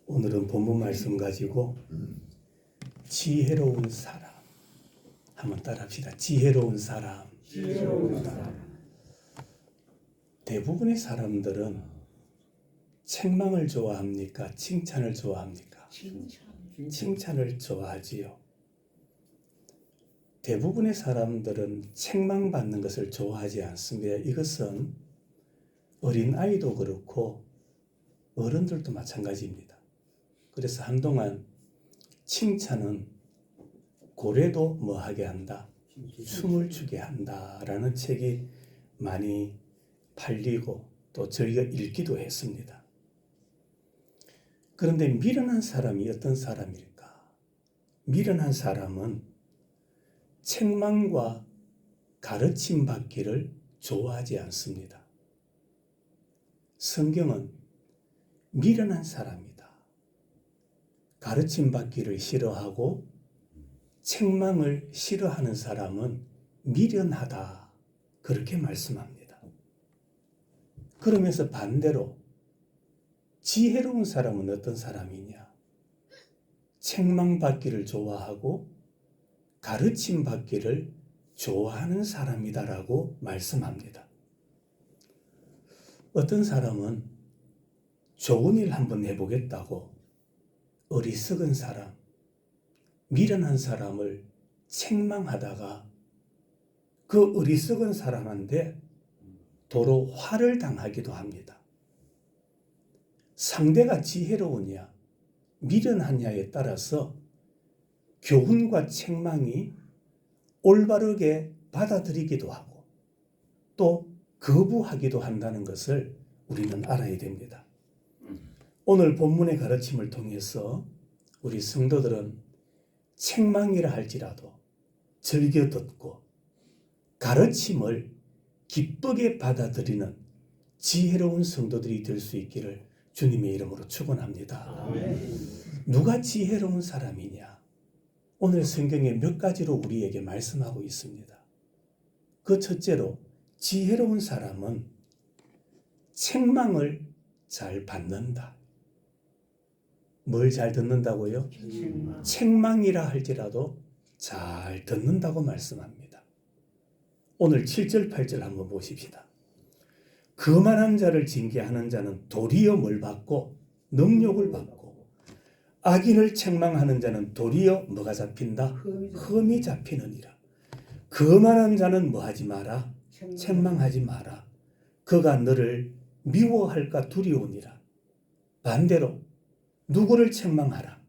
오늘은 본문 말씀 가지고 지혜로운 사람 한번 따라합시다. 지혜로운 사람. 대부분의 사람들은 책망을 좋아합니까? 칭찬을 좋아합니까? 칭찬을 좋아하지요. 대부분의 사람들은 책망받는 것을 좋아하지 않습니다. 이것은 어린아이도 그렇고 어른들도 마찬가지입니다. 그래서 한동안 칭찬은 고래도 뭐하게 한다? 춤을 추게 한다라는 책이 많이 팔리고 또 저희가 읽기도 했습니다. 그런데 미련한 사람이 어떤 사람일까? 미련한 사람은 책망과 가르침 받기를 좋아하지 않습니다. 성경은 미련한 사람이다. 가르침 받기를 싫어하고 책망을 싫어하는 사람은 미련하다. 그렇게 말씀합니다. 그러면서 반대로 지혜로운 사람은 어떤 사람이냐? 책망 받기를 좋아하고 가르침 받기를 좋아하는 사람이다라고 말씀합니다. 어떤 사람은 좋은 일 한번 해보겠다고 어리석은 사람, 미련한 사람을 책망하다가 그 어리석은 사람한테 도로 화를 당하기도 합니다. 상대가 지혜로우냐, 미련하냐에 따라서 교훈과 책망이 올바르게 받아들이기도 하고 또 거부하기도 한다는 것을 우리는 알아야 됩니다. 오늘 본문의 가르침을 통해서 우리 성도들은 책망이라 할지라도 즐겨 듣고 가르침을 기쁘게 받아들이는 지혜로운 성도들이 될 수 있기를 주님의 이름으로 축원합니다. 누가 지혜로운 사람이냐? 오늘 성경에 몇 가지로 우리에게 말씀하고 있습니다. 그 첫째로 지혜로운 사람은 책망을 잘 받는다. 뭘 잘 듣는다고요? 책망이라 할지라도 잘 듣는다고 말씀합니다. 오늘 7절 8절 한번 보십시다. 거만한 자를 징계하는 자는 도리어 뭘 받고 능욕을 받고 악인을 책망하는 자는 도리어 뭐가 잡힌다? 흠이 잡히느니라. 거만한 자는 뭐하지 마라? 책망하지 마라. 그가 너를 미워할까 두려우니라. 반대로 누구를 책망하라?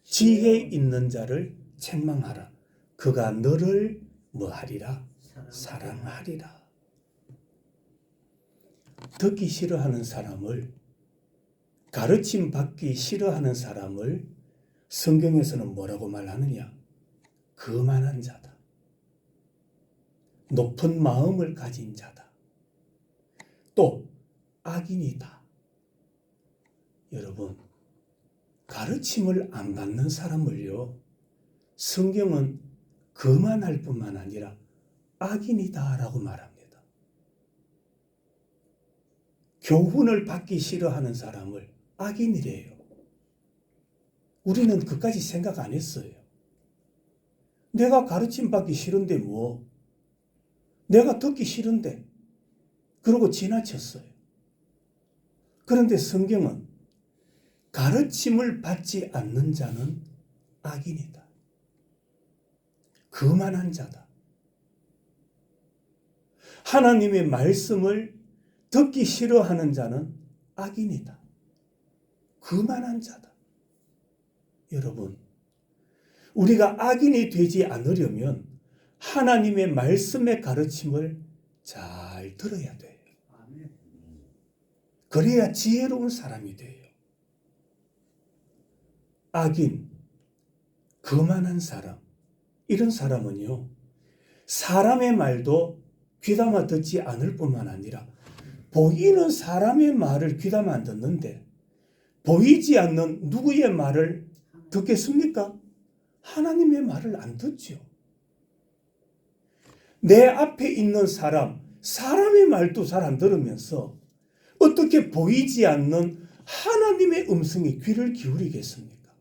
지혜 있는 자를 책망하라. 그가 너를 뭐하리라? 사랑하리라. 듣기 싫어하는 사람을, 가르침 받기 싫어하는 사람을 성경에서는 뭐라고 말하느냐? 거만한 자다. 높은 마음을 가진 자다. 또 악인이다. 여러분, 가르침을 안 받는 사람을요, 성경은 거만할 뿐만 아니라 악인이다라고 말합니다. 교훈을 받기 싫어하는 사람을 악인이래요. 우리는 그까지 생각 안 했어요. 내가 가르침 받기 싫은데 뭐? 내가 듣기 싫은데? 그러고 지나쳤어요. 그런데 성경은 가르침을 받지 않는 자는 악인이다. 거만한 자다. 하나님의 말씀을 듣기 싫어하는 자는 악인이다. 거만한 자다. 여러분, 우리가 악인이 되지 않으려면 하나님의 말씀의 가르침을 잘 들어야 돼요. 그래야 지혜로운 사람이 돼요. 악인, 거만한 사람, 이런 사람은요, 사람의 말도 귀담아 듣지 않을 뿐만 아니라 보이는 사람의 말을 귀담아 안 듣는데 보이지 않는 누구의 말을 듣겠습니까? 하나님의 말을 안 듣죠. 내 앞에 있는 사람의 말도 잘 안 들으면서 어떻게 보이지 않는 하나님의 음성에 귀를 기울이겠습니까?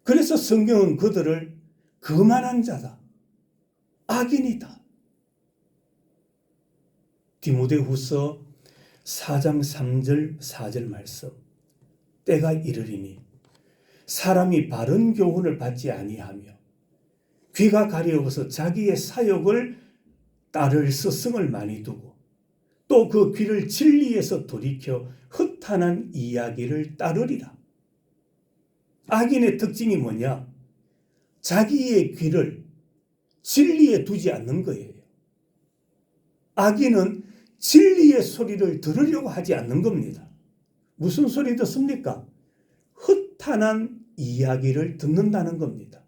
그래서 성경은 그들을 거만한 자다, 악인이다. 디모데후서 4장 3절 4절 말씀. 때가 이르리니 사람이 바른 교훈을 받지 아니하며 귀가 가려워서 자기의 사욕을 따를 스승을 많이 두고 또 그 귀를 진리에서 돌이켜 허탄한 이야기를 따르리라. 악인의 특징이 뭐냐? 자기의 귀를 진리에 두지 않는 거예요. 악인은 진리의 소리를 들으려고 하지 않는 겁니다. 무슨 소리 듣습니까? 허탄한 이야기를 듣는다는 겁니다.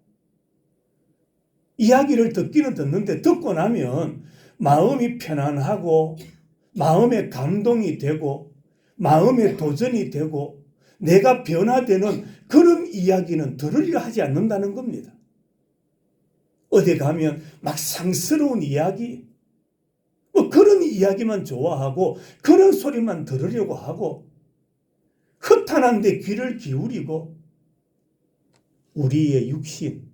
이야기를 듣기는 듣는데 듣고 나면 마음이 편안하고 마음에 감동이 되고 마음에 도전이 되고 내가 변화되는 그런 이야기는 들으려 하지 않는다는 겁니다. 어디 가면 막 상스러운 이야기, 뭐 그런 이야기만 좋아하고 그런 소리만 들으려고 하고 허탄한데 귀를 기울이고 우리의 육신,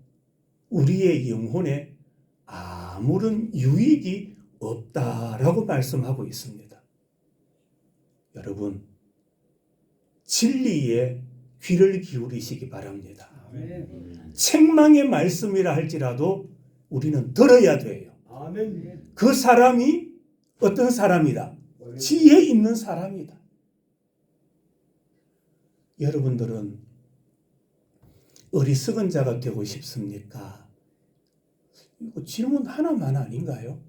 우리의 영혼에 아무런 유익이 없다라고 말씀하고 있습니다. 여러분, 진리에 귀를 기울이시기 바랍니다. 아멘. 책망의 말씀이라 할지라도 우리는 들어야 돼요. 아멘. 그 사람이 어떤 사람이다? 지혜 있는 사람이다. 여러분들은 어리석은 자가 되고 싶습니까? 이거 질문 하나만 아닌가요?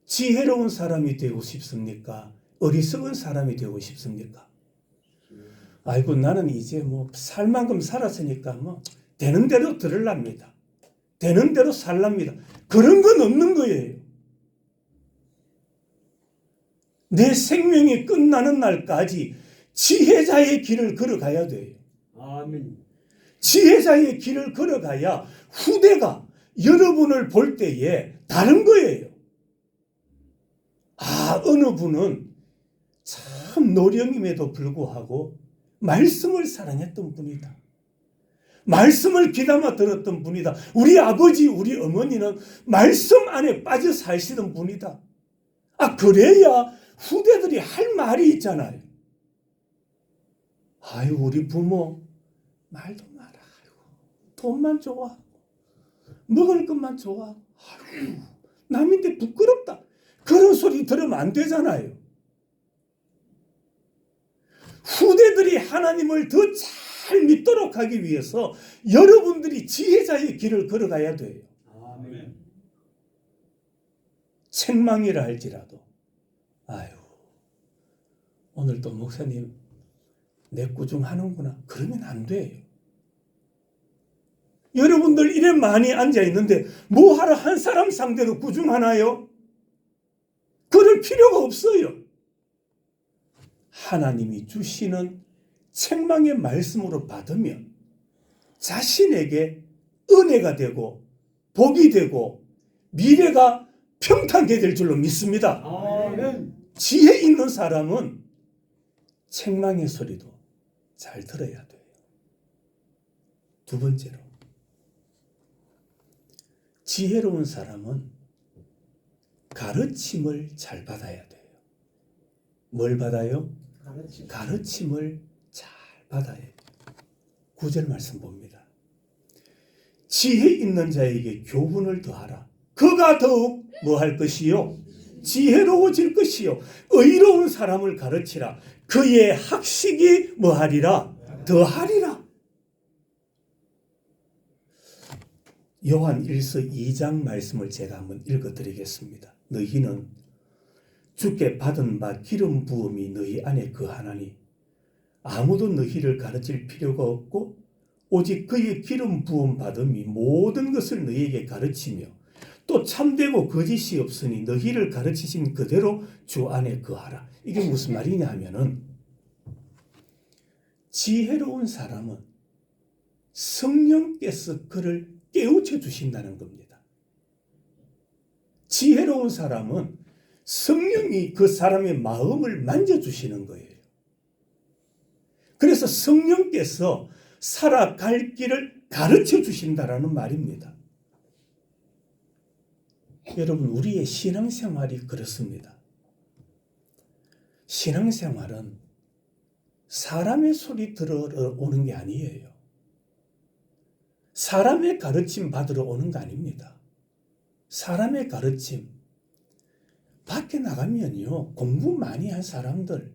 지혜로운 사람이 되고 싶습니까? 어리석은 사람이 되고 싶습니까? 아이고 나는 이제 뭐 살 만큼 살았으니까 뭐 되는 대로 들으랍니다. 되는 대로 살랍니다. 그런 건 없는 거예요. 내 생명이 끝나는 날까지 지혜자의 길을 걸어가야 돼요. 아멘. 지혜자의 길을 걸어가야 후대가 여러분을 볼 때에 다른 거예요. 아, 어느 분은 참 노령임에도 불구하고 말씀을 사랑했던 분이다. 말씀을 귀담아 들었던 분이다. 우리 아버지, 우리 어머니는 말씀 안에 빠져 사시던 분이다. 아, 그래야 후대들이 할 말이 있잖아요. 아유, 우리 부모 말도 마라. 아이고, 돈만 좋아하고 먹을 것만 좋아하고 아이고, 남인데 부끄럽다. 그런 소리 들으면 안 되잖아요. 후대들이 하나님을 더 잘 믿도록 하기 위해서 여러분들이 지혜자의 길을 걸어가야 돼요. 아멘. 책망이라 할지라도 아유, 오늘 또 목사님 내 꾸중하는구나. 그러면 안 돼요. 여러분들 이래 많이 앉아 있는데 뭐하러 한 사람 상대로 꾸중하나요? 그럴 필요가 없어요. 하나님이 주시는 책망의 말씀으로 받으면 자신에게 은혜가 되고 복이 되고 미래가 평탄하게 될 줄로 믿습니다. 아멘. 지혜 있는 사람은 책망의 소리도 잘 들어야 돼요. 두 번째로, 지혜로운 사람은 가르침을 잘 받아야 돼요. 뭘 받아요? 가르침을 잘 받아야 돼요. 9절 말씀 봅니다. 지혜 있는 자에게 교훈을 더하라. 그가 더욱 뭐 할 것이요? 지혜로워질 것이요. 의로운 사람을 가르치라. 그의 학식이 뭐 하리라? 더하리라. 요한 1서 2장 말씀을 제가 한번 읽어드리겠습니다. 너희는 주께 받은 바 기름 부음이 너희 안에 거하나니 아무도 너희를 가르칠 필요가 없고 오직 그의 기름 부음 받음이 모든 것을 너희에게 가르치며 또 참되고 거짓이 없으니 너희를 가르치신 그대로 주 안에 거하라. 이게 무슨 말이냐 하면은 지혜로운 사람은 성령께서 그를 깨우쳐 주신다는 겁니다. 지혜로운 사람은 성령이 그 사람의 마음을 만져주시는 거예요. 그래서 성령께서 살아갈 길을 가르쳐 주신다라는 말입니다. 여러분, 우리의 신앙생활이 그렇습니다. 신앙생활은 사람의 소리 들으러 오는 게 아니에요. 사람의 가르침 받으러 오는 거 아닙니다. 사람의 가르침, 밖에 나가면요, 공부 많이 한 사람들,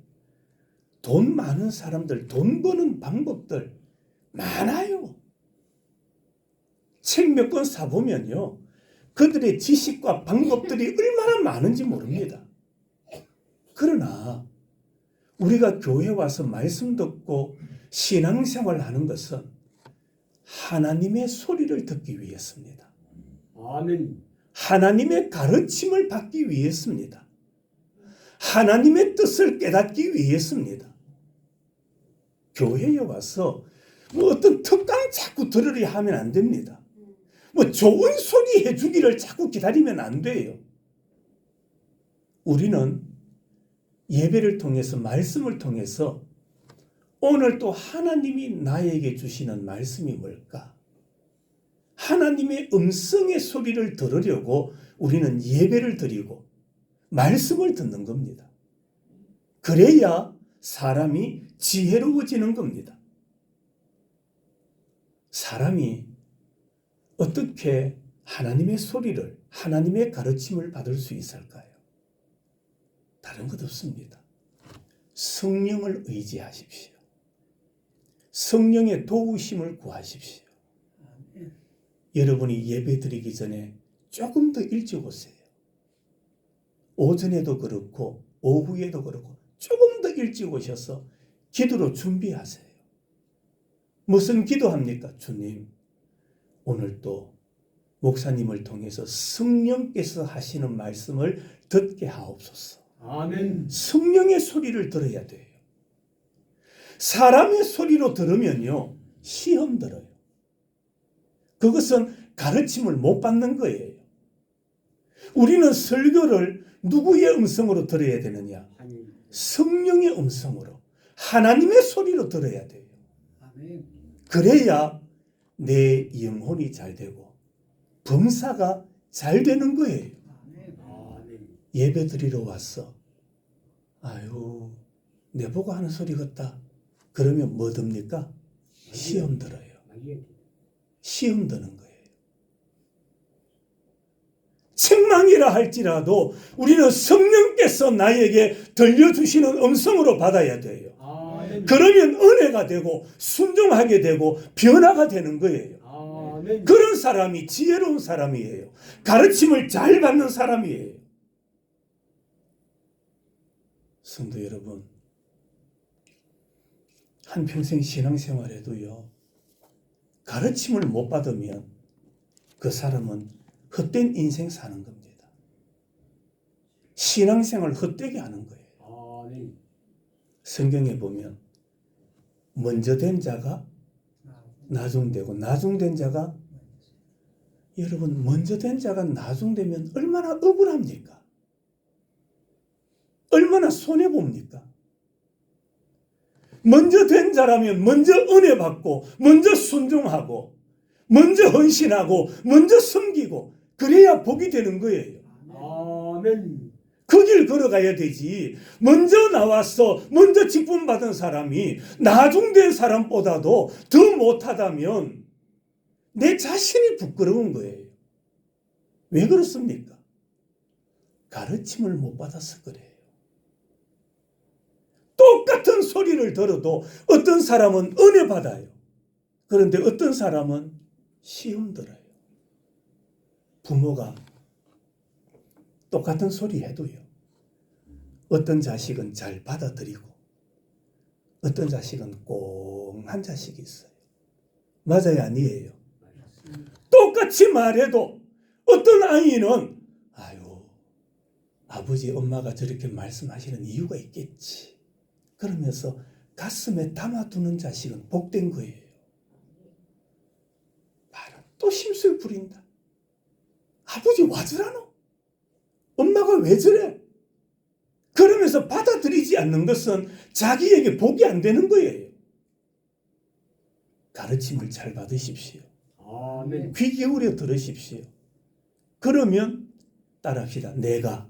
돈 많은 사람들, 돈 버는 방법들 많아요. 책 몇 권 사보면요, 그들의 지식과 방법들이 얼마나 많은지 모릅니다. 그러나 우리가 교회 와서 말씀 듣고 신앙생활 하는 것은 하나님의 소리를 듣기 위해서입니다. 아멘. 하나님의 가르침을 받기 위해서입니다. 하나님의 뜻을 깨닫기 위해서입니다. 교회에 와서 뭐 어떤 특강 자꾸 들으려 하면 안 됩니다. 뭐 좋은 소리 해주기를 자꾸 기다리면 안 돼요. 우리는 예배를 통해서, 말씀을 통해서 오늘 또 하나님이 나에게 주시는 말씀이 뭘까? 하나님의 음성의 소리를 들으려고 우리는 예배를 드리고 말씀을 듣는 겁니다. 그래야 사람이 지혜로워지는 겁니다. 사람이 어떻게 하나님의 소리를, 하나님의 가르침을 받을 수 있을까요? 다른 것 없습니다. 성령을 의지하십시오. 성령의 도우심을 구하십시오. 여러분이 예배 드리기 전에 조금 더 일찍 오세요. 오전에도 그렇고 오후에도 그렇고 조금 더 일찍 오셔서 기도로 준비하세요. 무슨 기도합니까? 주님, 오늘 또 목사님을 통해서 성령께서 하시는 말씀을 듣게 하옵소서. 아멘. 성령의 소리를 들어야 돼요. 사람의 소리로 들으면요, 시험 들어요. 그것은 가르침을 못 받는 거예요. 우리는 설교를 누구의 음성으로 들어야 되느냐? 성령의 음성으로, 하나님의 소리로 들어야 돼요. 아멘. 그래야 내 영혼이 잘 되고 범사가 잘 되는 거예요. 아멘. 예배 드리러 왔어. 아유, 내보고 하는 소리 같다. 그러면 뭐 듭니까? 시험 들어요. 시험 드는 거예요. 책망이라 할지라도 우리는 성령께서 나에게 들려주시는 음성으로 받아야 돼요. 아멘. 그러면 은혜가 되고 순종하게 되고 변화가 되는 거예요. 아멘. 그런 사람이 지혜로운 사람이에요. 가르침을 잘 받는 사람이에요. 성도 여러분, 한평생 신앙생활에도요, 가르침을 못 받으면 그 사람은 헛된 인생 사는 겁니다. 신앙생활 헛되게 하는 거예요. 아멘. 성경에 보면 먼저 된 자가 나중되고 나중된 자가, 여러분, 먼저 된 자가 나중되면 얼마나 억울합니까? 얼마나 손해봅니까? 먼저 된 자라면 먼저 은혜 받고 먼저 순종하고 먼저 헌신하고 먼저 섬기고 그래야 복이 되는 거예요. 아멘. 그 길 걸어가야 되지. 먼저 나와서 먼저 직분 받은 사람이 나중된 사람보다도 더 못하다면 내 자신이 부끄러운 거예요. 왜 그렇습니까? 가르침을 못 받아서 그래요. 똑같은 소리를 들어도 어떤 사람은 은혜 받아요. 그런데 어떤 사람은 시험 들어요. 부모가 똑같은 소리 해도요, 어떤 자식은 잘 받아들이고 어떤 자식은 꽁한 자식이 있어요. 맞아요, 아니에요? 똑같이 말해도 어떤 아이는 아유, 아버지 엄마가 저렇게 말씀하시는 이유가 있겠지 그러면서 가슴에 담아두는 자식은 복된 거예요. 말은 또 심술 부린다. 아버지 와 저라노? 엄마가 왜 저래? 그러면서 받아들이지 않는 것은 자기에게 복이 안 되는 거예요. 가르침을 잘 받으십시오. 아멘. 귀 기울여 들으십시오. 그러면 따라합시다. 내가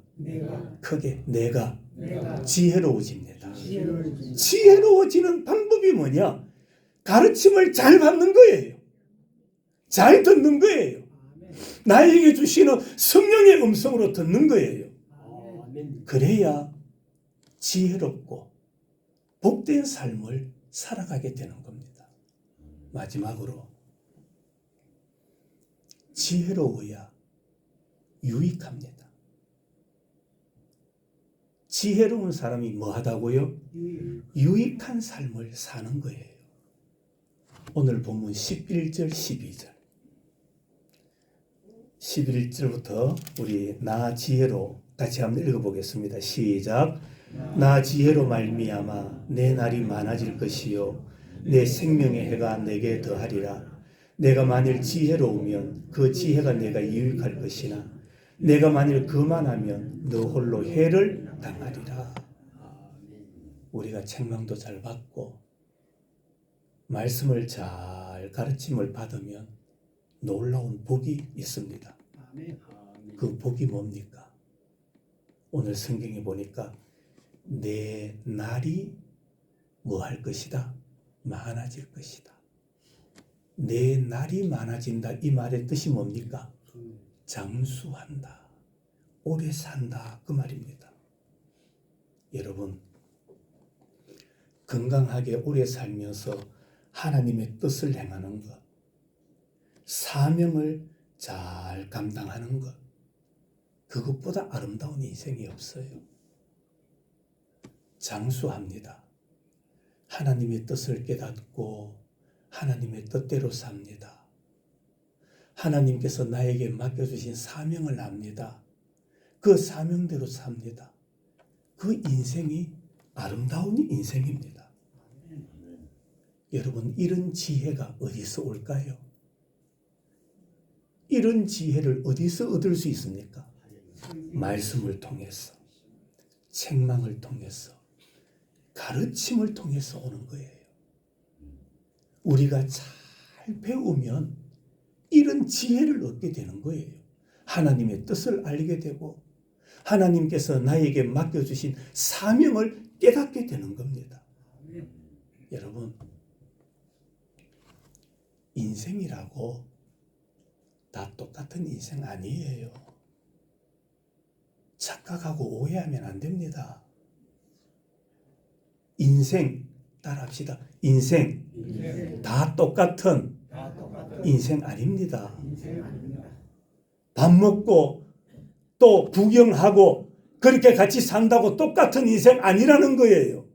크게 내가 지혜로워집니다. 지혜로워지는 방법이 뭐냐? 가르침을 잘 받는 거예요. 잘 듣는 거예요. 나에게 주시는 성령의 음성으로 듣는 거예요. 아멘. 그래야 지혜롭고 복된 삶을 살아가게 되는 겁니다. 마지막으로 지혜로워야 유익합니다. 지혜로운 사람이 뭐 하다고요? 유익한 삶을 사는 거예요. 오늘 본문 11절 12절 11절부터 우리 나 지혜로 같이 한번 읽어보겠습니다. 시작. 나 지혜로 말미암아 내 날이 많아질 것이요 내 생명의 해가 내게 더하리라. 내가 만일 지혜로우면 그 지혜가 내가 유익할 것이나 내가 만일 그만하면 너 홀로 해를 당하리라. 우리가 책망도 잘 받고 말씀을 잘 가르침을 받으면 놀라운 복이 있습니다. 그 복이 뭡니까? 오늘 성경에 보니까 내 날이 뭐 할 것이다? 많아질 것이다. 내 날이 많아진다. 이 말의 뜻이 뭡니까? 장수한다. 오래 산다. 그 말입니다. 여러분, 건강하게 오래 살면서 하나님의 뜻을 행하는 것, 사명을 잘 감당하는 것, 그것보다 아름다운 인생이 없어요. 장수합니다. 하나님의 뜻을 깨닫고 하나님의 뜻대로 삽니다. 하나님께서 나에게 맡겨주신 사명을 합니다. 그 사명대로 삽니다. 그 인생이 아름다운 인생입니다. 여러분, 이런 지혜가 어디서 올까요? 이런 지혜를 어디서 얻을 수 있습니까? 말씀을 통해서, 책망을 통해서, 가르침을 통해서 오는 거예요. 우리가 잘 배우면 이런 지혜를 얻게 되는 거예요. 하나님의 뜻을 알게 되고 하나님께서 나에게 맡겨주신 사명을 깨닫게 되는 겁니다. 여러분, 인생이라고 다 똑같은 인생 아니에요. 착각하고 오해하면 안 됩니다. 인생, 따라합시다. 인생 다 똑같은 인생 아닙니다. 밥 먹고 또 구경하고 그렇게 같이 산다고 똑같은 인생 아니라는 거예요.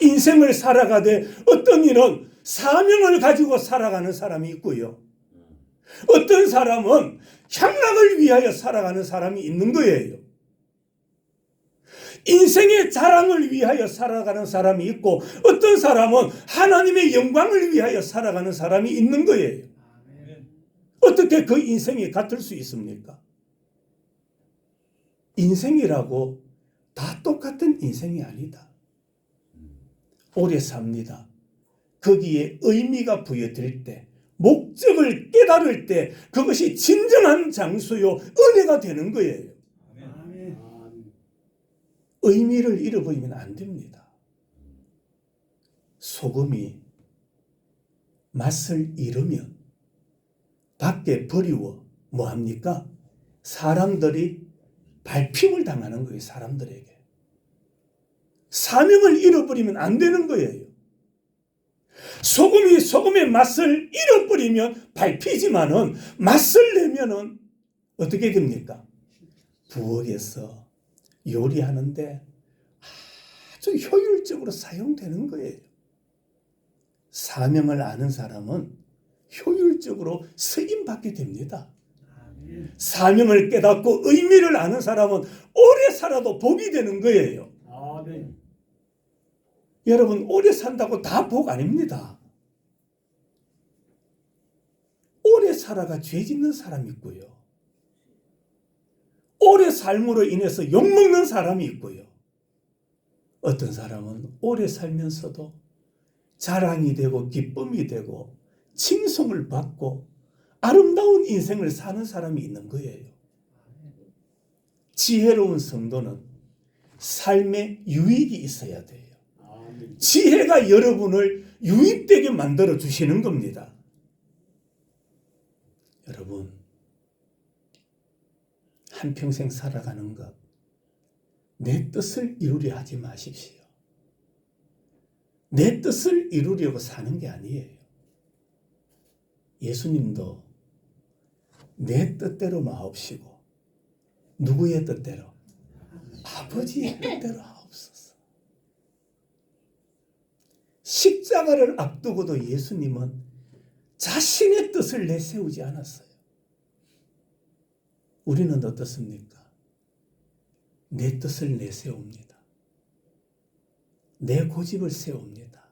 인생을 살아가되 어떤 이는 사명을 가지고 살아가는 사람이 있고요. 어떤 사람은 향락을 위하여 살아가는 사람이 있는 거예요. 인생의 자랑을 위하여 살아가는 사람이 있고 어떤 사람은 하나님의 영광을 위하여 살아가는 사람이 있는 거예요. 어떻게 그 인생이 같을 수 있습니까? 인생이라고 다 똑같은 인생이 아니다. 오래 삽니다. 거기에 의미가 부여될 때, 목적을 깨달을 때 그것이 진정한 장수요 은혜가 되는 거예요. 의미를 잃어버리면 안 됩니다. 소금이 맛을 잃으면 밖에 버리워 뭐합니까? 사람들이 발핌을 당하는 거예요. 사람들에게. 사명을 잃어버리면 안 되는 거예요. 소금이 소금의 맛을 잃어버리면 밟히지만은 맛을 내면은 어떻게 됩니까? 부엌에서 요리하는데 아주 효율적으로 사용되는 거예요. 사명을 아는 사람은 효율적으로 쓰임받게 됩니다. 사명을 깨닫고 의미를 아는 사람은 오래 살아도 복이 되는 거예요. 아멘. 여러분, 오래 산다고 다 복 아닙니다. 오래 살아가 죄 짓는 사람이 있고요. 오래 삶으로 인해서 욕먹는 사람이 있고요. 어떤 사람은 오래 살면서도 자랑이 되고 기쁨이 되고 칭송을 받고 아름다운 인생을 사는 사람이 있는 거예요. 지혜로운 성도는 삶에 유익이 있어야 돼요. 아멘. 지혜가 여러분을 유익되게 만들어 주시는 겁니다. 여러분, 한평생 살아가는 것, 내 뜻을 이루려 하지 마십시오. 내 뜻을 이루려고 사는 게 아니에요. 예수님도 내 뜻대로 마옵시고 누구의 뜻대로? 아버지의 뜻대로 하옵소서. 십자가를 앞두고도 예수님은 자신의 뜻을 내세우지 않았어요. 우리는 어떻습니까? 내 뜻을 내세웁니다. 내 고집을 세웁니다.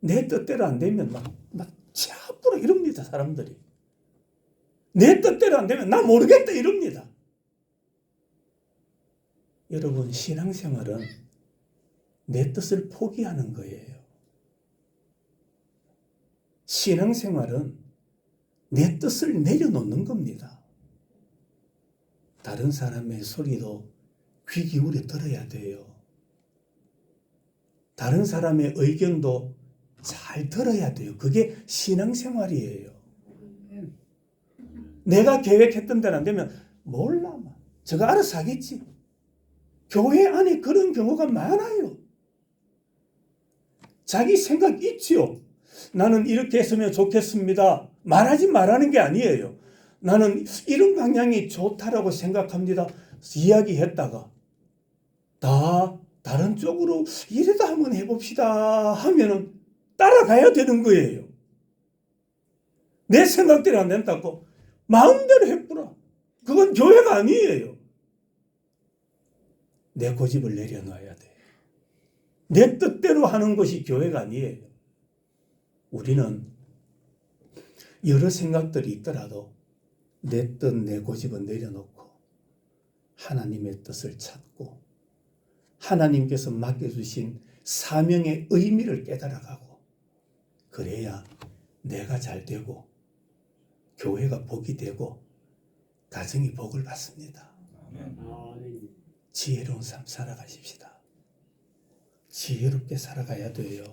내 뜻대로 안 되면 막 차프로 이럽니다, 사람들이. 내 뜻대로 안 되면 나 모르겠다 이럽니다. 여러분, 신앙생활은 내 뜻을 포기하는 거예요. 신앙생활은 내 뜻을 내려놓는 겁니다. 다른 사람의 소리도 귀 기울여 들어야 돼요. 다른 사람의 의견도 잘 들어야 돼요. 그게 신앙생활이에요. 내가 계획했던 대로 안 되면 몰라. 저거 알아서 하겠지. 교회 안에 그런 경우가 많아요. 자기 생각 있지요. 나는 이렇게 했으면 좋겠습니다. 말하지 말라는 게 아니에요. 나는 이런 방향이 좋다라고 생각합니다. 이야기했다가 다른 쪽으로 이래도 한번 해봅시다 하면은 따라가야 되는 거예요. 내 생각대로 안 된다고 마음대로 해보라. 그건 교회가 아니에요. 내 고집을 내려놔야 돼요. 내 뜻대로 하는 것이 교회가 아니에요. 우리는 여러 생각들이 있더라도 내 뜻, 내 고집은 내려놓고 하나님의 뜻을 찾고 하나님께서 맡겨주신 사명의 의미를 깨달아가고 그래야 내가 잘 되고 교회가 복이 되고 가정이 복을 받습니다. 아멘. 지혜로운 삶 살아가십시다. 지혜롭게 살아가야 돼요.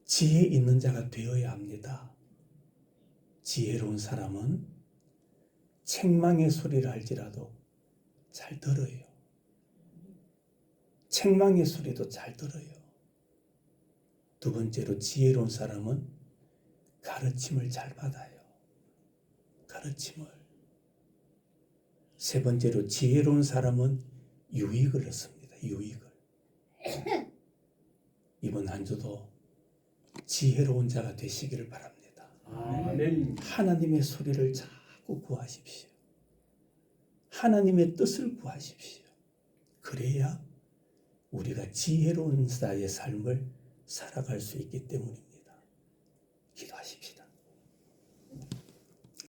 지혜 있는 자가 되어야 합니다. 지혜로운 사람은 책망의 소리를 알지라도 잘 들어요. 책망의 소리도 잘 들어요. 두 번째로 지혜로운 사람은 가르침을 잘 받아요. 가르침을. 세 번째로 지혜로운 사람은 유익을 얻습니다. 유익을. 이번 한 주도 지혜로운 자가 되시기를 바랍니다. 아멘. 하나님의 소리를 자꾸 구하십시오. 하나님의 뜻을 구하십시오. 그래야 우리가 지혜로운 자의 삶을 살아갈 수 있기 때문입니다. 기도하십시다.